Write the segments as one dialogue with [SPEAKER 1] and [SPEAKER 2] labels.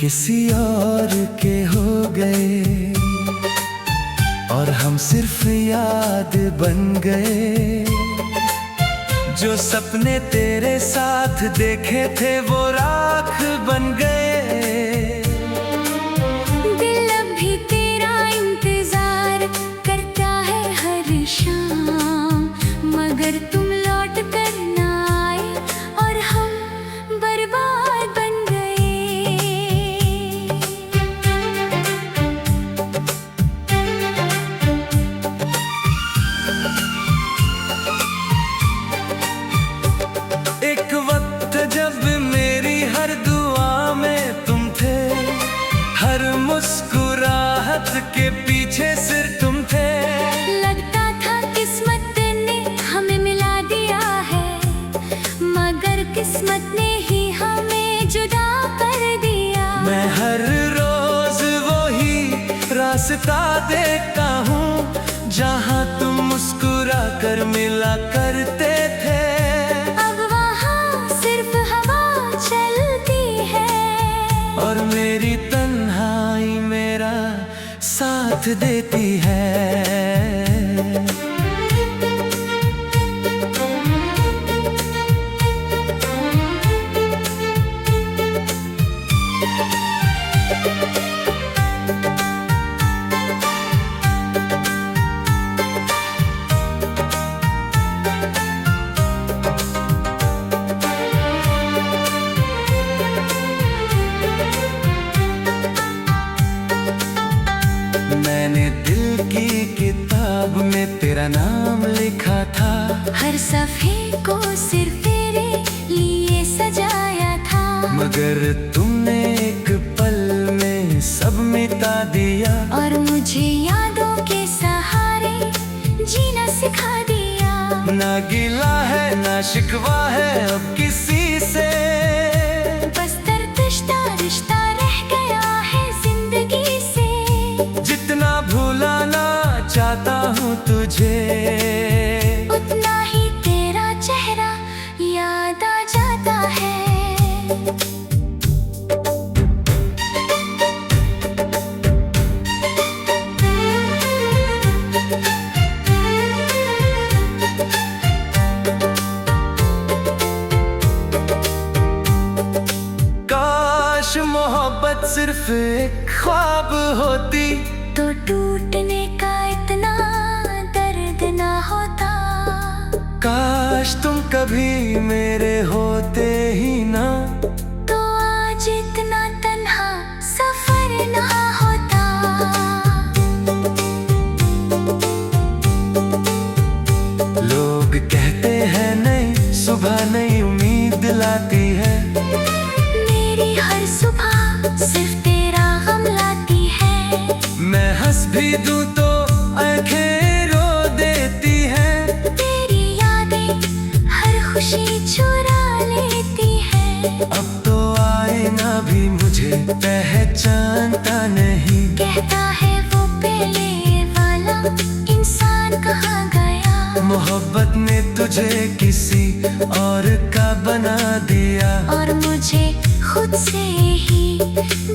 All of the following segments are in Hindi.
[SPEAKER 1] किसी और के हो गए और हम सिर्फ याद बन गए। जो सपने तेरे साथ देखे थे वो राख बन गए।
[SPEAKER 2] दिल अब भी तेरा इंतजार करता है हर शाम, मगर तुम लौट कर ना आए और हम बर्बाद बन गए।
[SPEAKER 1] एक वक्त जब मेरी हर दुआ में तुम थे, हर मुस्कुराहट के पीछे सिर तुम थे।
[SPEAKER 2] लगता था किस्मत ने हमें मिला दिया है, मगर किस्मत ने ही हमें जुदा कर दिया।
[SPEAKER 1] मैं हर रोज वही रास्ता देखता हूँ जहाँ तुम मुस्कुरा कर मिला करते थे।
[SPEAKER 2] अब वहाँ सिर्फ हवा चलती है
[SPEAKER 1] और मेरी तन्हाई मेरा साथ देती है। मैंने दिल की किताब में तेरा नाम लिखा था,
[SPEAKER 2] हर सफ़े को सिर्फ तेरे लिए सजाया था।
[SPEAKER 1] मगर तुमने एक पल में सब मिटा दिया
[SPEAKER 2] और मुझे यादों के सहारे जीना सिखा दिया।
[SPEAKER 1] ना गिला है ना शिकवा है अब किसी से,
[SPEAKER 2] बस दर्द रिश्ता रह गया है जिंदगी से।
[SPEAKER 1] जितना भुलाना चाहता हूँ तुझे,
[SPEAKER 2] उतना ही तेरा चेहरा याद आ जाता है।
[SPEAKER 1] काश मोहब्बत सिर्फ एक ख्वाब होती
[SPEAKER 2] तो टूटने का इतना दर्द ना होता।
[SPEAKER 1] काश तुम कभी मेरे होते ही ना,
[SPEAKER 2] तो आज इतना तन्हा सफर ना होता।
[SPEAKER 1] लोग कहते हैं नई सुबह नई उम्मीद लाती है।
[SPEAKER 2] मेरी हर सुबह सिर्फ तेरा गम लाती है।
[SPEAKER 1] मैं हंस भी दूं तो आंखें रो देती हैं।
[SPEAKER 2] तेरी यादें हर खुशी चुरा लेती है।
[SPEAKER 1] अब तो आईना भी मुझे पहचानता नहीं।
[SPEAKER 2] कहता है वो पहले वाला इंसान कहाँ गया।
[SPEAKER 1] मोहब्बत ने तुझे किसी और का बना दिया
[SPEAKER 2] और मुझे खुद से ही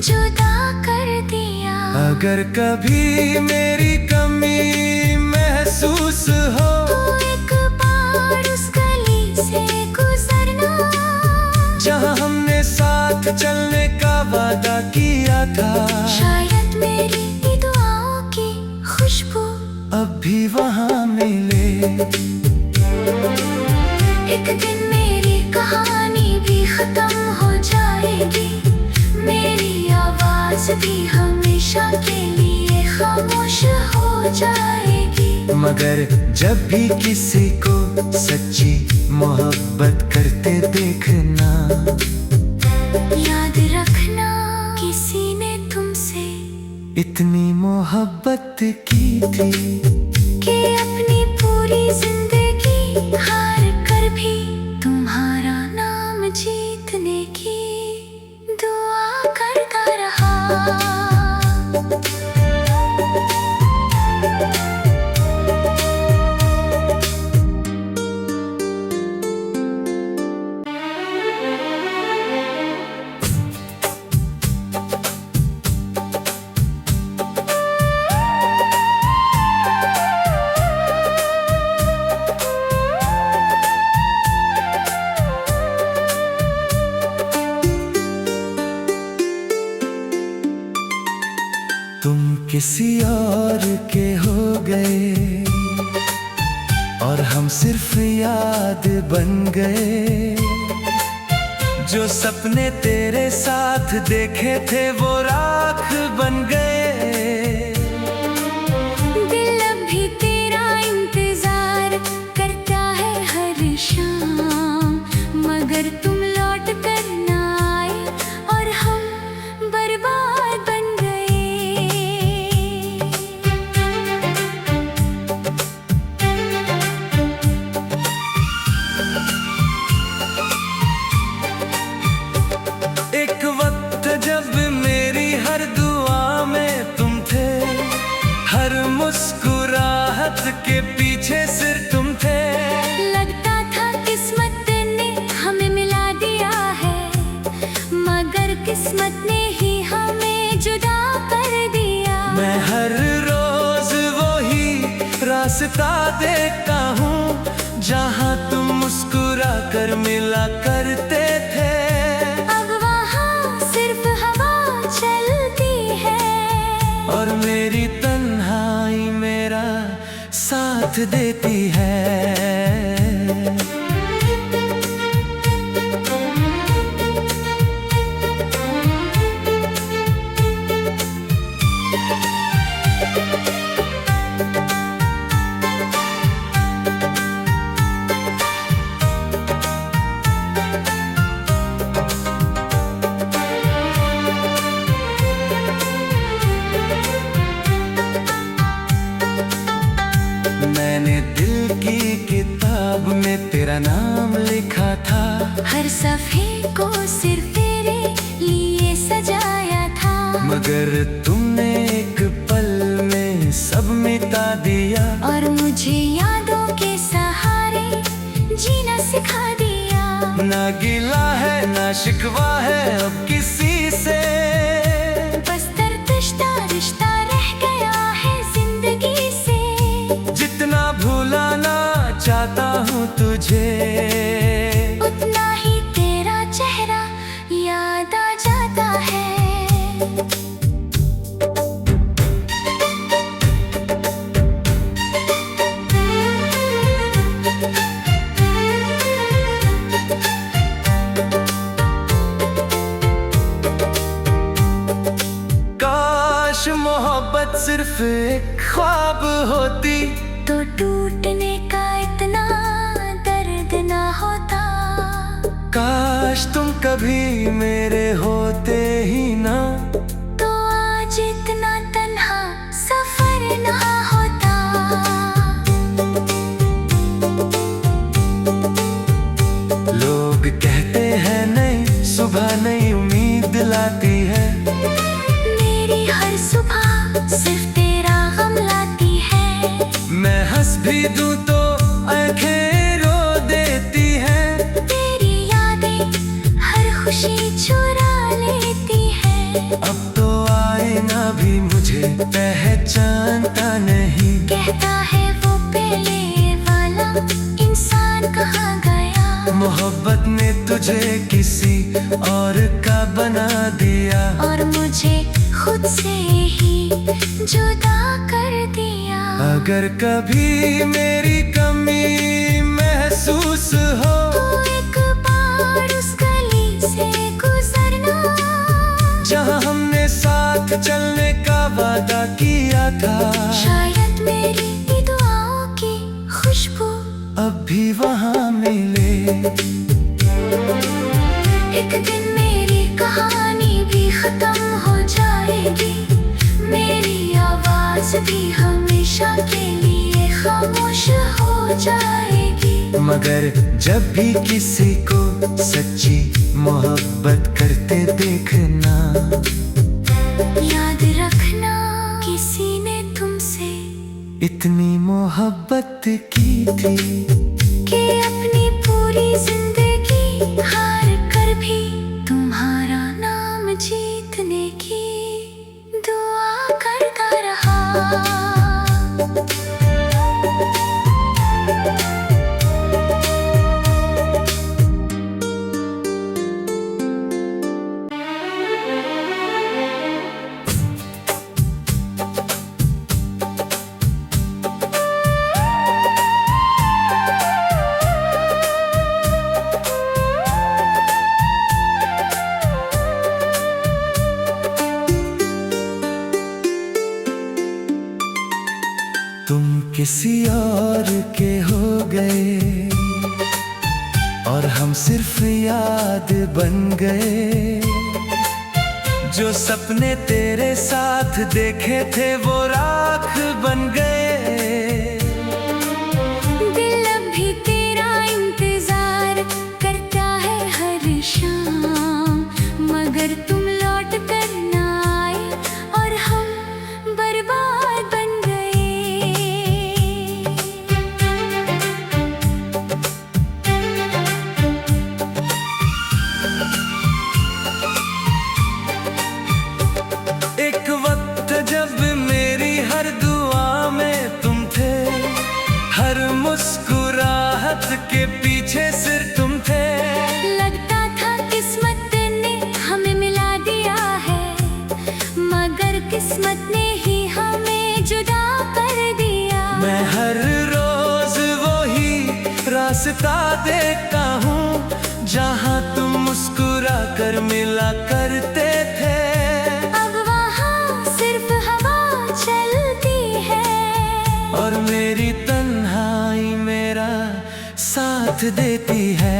[SPEAKER 2] जुदा कर दिया।
[SPEAKER 1] अगर कभी मेरी कमी महसूस हो,
[SPEAKER 2] तो एक बार उस गली से गुजरना
[SPEAKER 1] जहाँ हमने साथ चलने का वादा किया था।
[SPEAKER 2] शायद मेरी दुआओं की खुशबू
[SPEAKER 1] अब भी वहाँ मिले।
[SPEAKER 2] एक दिन मेरी कहानी भी खत्म हो जाएगी। मेरी आवाज भी हमेशा के लिए खामोश हो जाएगी।
[SPEAKER 1] मगर जब भी किसी को सच्ची मोहब्बत करते देखना,
[SPEAKER 2] याद रखना किसी ने तुमसे
[SPEAKER 1] इतनी मोहब्बत की थी
[SPEAKER 2] कि अपनी पूरी जिंदगी हार कर भी तुम्हारा नाम जीतने की दुआ करता रहा।
[SPEAKER 1] किसी और के हो गए और हम सिर्फ याद बन गए। जो सपने तेरे साथ देखे थे वो राख बन गए।
[SPEAKER 2] दिल अब भी तेरा इंतजार करता है हर शाम, मगर तुम लौट कर ना आए और हम बर्बाद बन गए।
[SPEAKER 1] एक वक्त जब मेरी हर दुआ में तुम थे, हर मुस्कुराहट के पीछे सिर तुम थे।
[SPEAKER 2] लगता था किस्मत ने हमें मिला दिया है, मगर किस्मत ने ही हमें जुदा कर दिया।
[SPEAKER 1] मैं हर रोज वही रास्ता देखता हूँ जहाँ तुम मुस्कुरा कर मिला करते थे।
[SPEAKER 2] अब वहाँ सिर्फ हवा चलती है
[SPEAKER 1] और मेरी तन्हाई मेरा साथ देती है। मैंने दिल की किताब में तेरा नाम लिखा था,
[SPEAKER 2] हर सफ़े को सिर्फ तेरे लिए सजाया था।
[SPEAKER 1] मगर तुमने एक पल में सब मिटा दिया
[SPEAKER 2] और मुझे यादों के सहारे जीना सिखा दिया।
[SPEAKER 1] ना गिला है ना शिकवा है अब किसी से,
[SPEAKER 2] बस दर्दिश्ता रिश्ता रह गया है जिंदगी से।
[SPEAKER 1] जितना भुलाना चाहता हूँ तुझे,
[SPEAKER 2] उतना ही तेरा चेहरा याद आ जाता है।
[SPEAKER 1] काश मोहब्बत सिर्फ एक ख्वाब होती
[SPEAKER 2] तो टूटने का इतना दर्द ना होता।
[SPEAKER 1] काश तुम कभी मेरे होते ही ना,
[SPEAKER 2] तो आज इतना तन्हा सफर ना होता।
[SPEAKER 1] लोग कहते हैं नई सुबह नई उम्मीद लाती है।
[SPEAKER 2] मेरी हर सुबह सिर्फ तेरा गम लाती है।
[SPEAKER 1] मैं हंस भी दूं तो आंखें रो देती हैं।
[SPEAKER 2] तेरी यादें हर खुशी चुरा लेती है।
[SPEAKER 1] अब तो आईना भी मुझे पहचानता नहीं।
[SPEAKER 2] कहता है वो पहले वाला इंसान कहाँ गया।
[SPEAKER 1] मोहब्बत ने तुझे किसी और का बना दिया
[SPEAKER 2] और मुझे खुद से ही जुदा कर दिया।
[SPEAKER 1] अगर कभी मेरी कमी महसूस हो
[SPEAKER 2] तो एक बार उस गली से गुजरना,
[SPEAKER 1] जहाँ हमने साथ चलने का वादा किया था।
[SPEAKER 2] शायद मेरी दुआओं की खुशबू
[SPEAKER 1] अब भी वहाँ मिले।
[SPEAKER 2] एक दिन मेरी कहानी भी खत्म हो जाएगी। मेरी आवाज भी हमेशा के लिए खामोश हो जाएगी।
[SPEAKER 1] मगर जब भी किसी को सच्ची मोहब्बत करते देखना,
[SPEAKER 2] याद रखना किसी ने तुमसे
[SPEAKER 1] इतनी मोहब्बत की थी
[SPEAKER 2] कि अपनी पूरी जिंदगी हार कर भी तुम्हारा नाम जीतने की दुआ करता रहा।
[SPEAKER 1] किसी और के हो गए और हम सिर्फ याद बन गए। जो सपने तेरे साथ देखे थे वो राख बन गए।
[SPEAKER 2] दिल अब भी तेरा इंतजार करता है हर शाम, मगर तुम लौट कर ना आए और हम बर्बाद बन गए।
[SPEAKER 1] एक वक्त जब मेरी हर दुआ में तुम थे, हर मुस्कुराहट के पीछे सिर तुम थे।
[SPEAKER 2] लगता था किस्मत ने हमें मिला दिया है, मगर किस्मत ने ही हमें जुदा कर दिया।
[SPEAKER 1] मैं हर रोज वही रास्ता देखता हूँ जहाँ तुम मुस्कुरा कर मिला करते थे।
[SPEAKER 2] अब वहाँ सिर्फ हवा चलती है
[SPEAKER 1] और मेरी तन्हाई मेरा साथ देती है।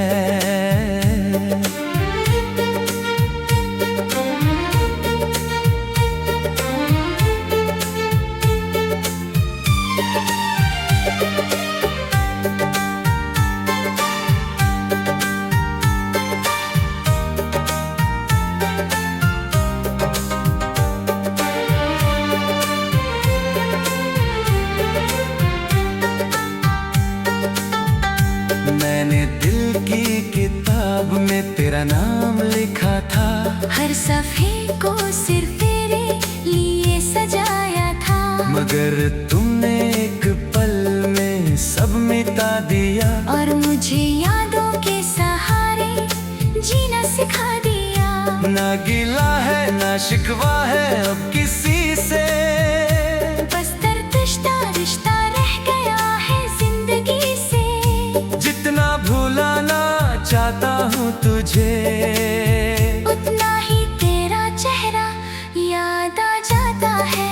[SPEAKER 1] मैंने दिल की किताब में तेरा नाम लिखा था,
[SPEAKER 2] हर सफ़े को सिर्फ तेरे लिए सजाया था।
[SPEAKER 1] मगर तुमने एक पल में सब मिटा दिया
[SPEAKER 2] और मुझे यादों के सहारे जीना सिखा दिया।
[SPEAKER 1] ना गिला है ना शिकवा है अब किसी से,
[SPEAKER 2] बस दर्द रिश्ता रह गया है जिंदगी से।
[SPEAKER 1] जितना भुलाना चाहता हूँ तुझे,
[SPEAKER 2] उतना ही तेरा चेहरा याद आ जाता है।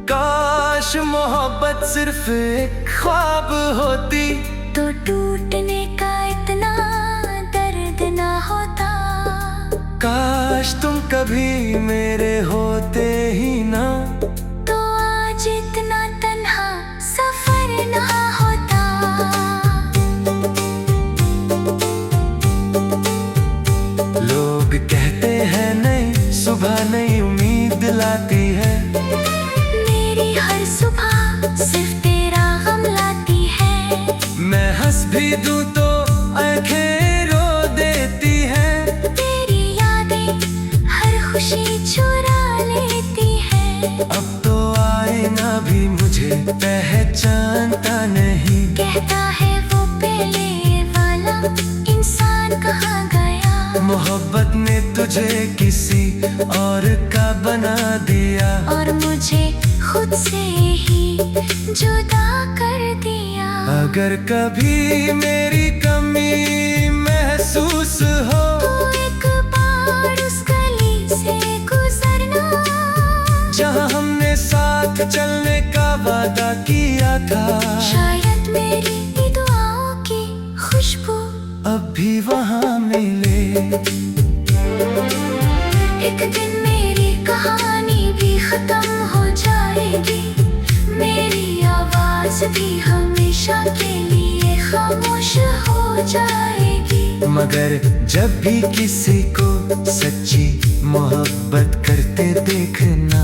[SPEAKER 1] काश मोहब्बत सिर्फ एक ख्वाब होती
[SPEAKER 2] तो टूटने का इतना दर्द ना होता।
[SPEAKER 1] काश तुम कभी मेरे होते ही ना,
[SPEAKER 2] तो आज इतना तन्हा सफर ना होता।
[SPEAKER 1] लोग कहते हैं नई सुबह नई उम्मीद लाती है,
[SPEAKER 2] मेरी हर सुबह सिर्फ तेरा गम लाती है।
[SPEAKER 1] मैं हंस भी दूं तो आंखें रो देती हैं।
[SPEAKER 2] तेरी यादें हर खुशी चुरा लेती है।
[SPEAKER 1] अब तो आईना भी मुझे पहचानता नहीं,
[SPEAKER 2] कहता है वो पहले वाला इंसान कहाँ गया।
[SPEAKER 1] मोहब्बत ने तुझे किसी और का बना दिया
[SPEAKER 2] और मुझे खुद से ही जुदा कर दिया।
[SPEAKER 1] अगर कभी मेरी कमी महसूस हो,
[SPEAKER 2] तो एक बार उस गली से गुजरना
[SPEAKER 1] जहाँ हमने साथ चलने का वादा किया था।
[SPEAKER 2] शायद मेरी दुआओं की खुशबू
[SPEAKER 1] अब भी वहाँ मिले।
[SPEAKER 2] एक दिन मेरी कहानी भी खत्म हो जाएगी, मेरी आवाज भी हमेशा के लिए खामोश हो जाएगी।
[SPEAKER 1] मगर जब भी किसी को सच्ची मोहब्बत करते देखना,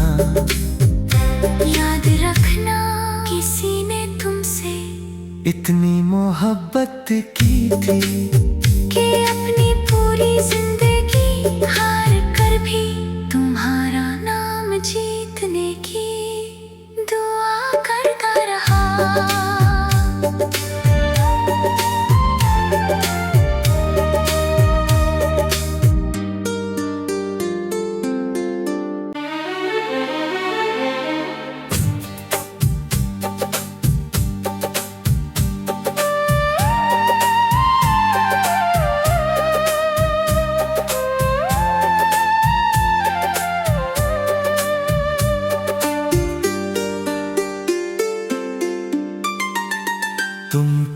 [SPEAKER 2] याद रखना किसी ने तुमसे
[SPEAKER 1] इतनी मोहब्बत की थी
[SPEAKER 2] कि अपनी पूरी जिंदगी हार कर भी तुम्हारा नाम जीतने की दुआ करता रहा।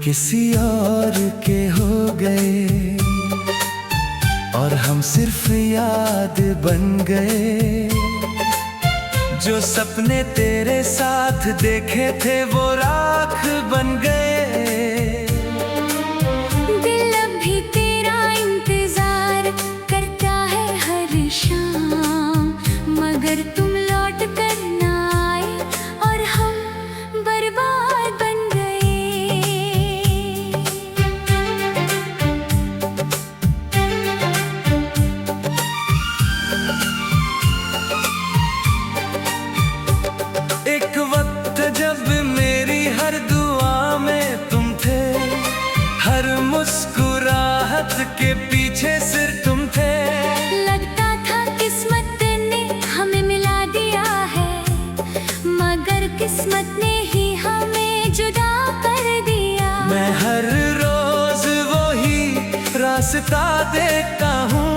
[SPEAKER 1] किसी और के हो गए और हम सिर्फ याद बन गए। जो सपने तेरे साथ देखे थे वो राख बन गए।
[SPEAKER 2] दिल अब भी तेरा इंतजार करता है हर शाम, मगर तुम लौट कर ना आए और हम बर्बाद बन गए।
[SPEAKER 1] एक वक्त जब मेरी हर दुआ में तुम थे, हर मुस्कुराहट के पीछे सिर तुम थे।
[SPEAKER 2] लगता था किस्मत ने हमें मिला दिया है, मगर किस्मत ने ही हमें जुदा कर दिया।
[SPEAKER 1] मैं हर रोज वही रास्ता देखता हूँ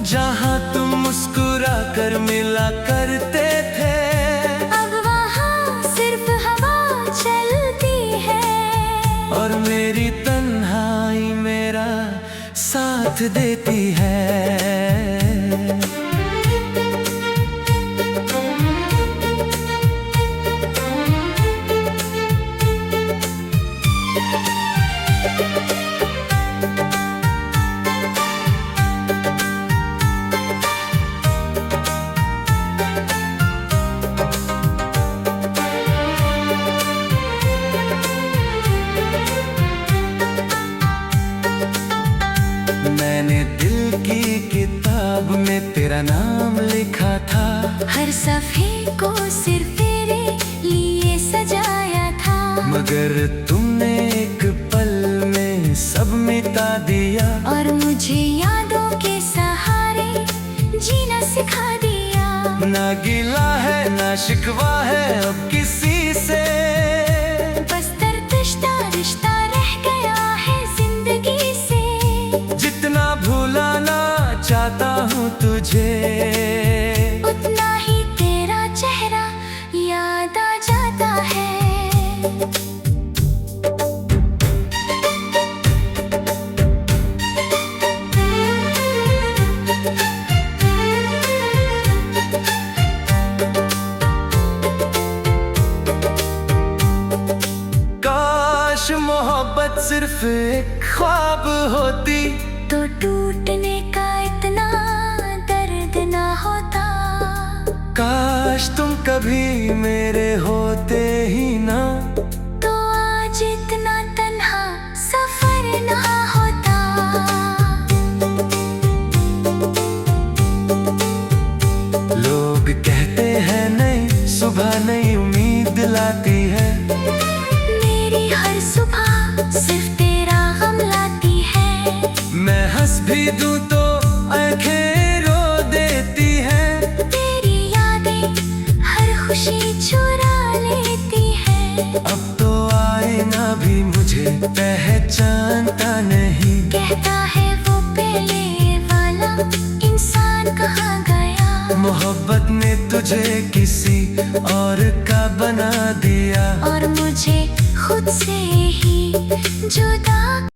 [SPEAKER 1] जहाँ तुम मुस्कुरा कर मिला करते थे। और मेरी तन्हाई मेरा साथ देती है। मैंने दिल की किताब में तेरा नाम लिखा था,
[SPEAKER 2] हर सफ़े को सिर्फ तेरे लिए सजाया था।
[SPEAKER 1] मगर तुमने एक पल में सब मिटा दिया
[SPEAKER 2] और मुझे यादों के सहारे जीना सिखा दिया।
[SPEAKER 1] ना गिला है ना शिकवा है अब किसी से,
[SPEAKER 2] बस दर्दिश्ता रिश्ता रह गया है जिंदगी से।
[SPEAKER 1] जितना भुलाना चाहता हूँ तुझे,
[SPEAKER 2] उतना ही तेरा चेहरा याद आ जाता है।
[SPEAKER 1] काश मोहब्बत सिर्फ एक ख्वाब होती
[SPEAKER 2] तो टूटने का इतना दर्द ना होता।
[SPEAKER 1] काश तुम कभी मेरे होते ही ना,
[SPEAKER 2] तो आज इतना तन्हा सफर ना होता।
[SPEAKER 1] लोग कहते हैं नई सुबह नई उम्मीद लाती है।
[SPEAKER 2] मेरी हर सुबह सिर्फ तेरा गम लाती है।
[SPEAKER 1] मैं हंस भी दूं तो आंखें रो देती हैं।
[SPEAKER 2] तेरी यादें हर खुशी चुरा लेती है।
[SPEAKER 1] अब तो आईना भी मुझे पहचानता नहीं।
[SPEAKER 2] कहता है वो पहले वाला इंसान कहाँ गया।
[SPEAKER 1] मोहब्बत ने तुझे किसी और का बना दिया
[SPEAKER 2] और मुझे खुद से ही जुदा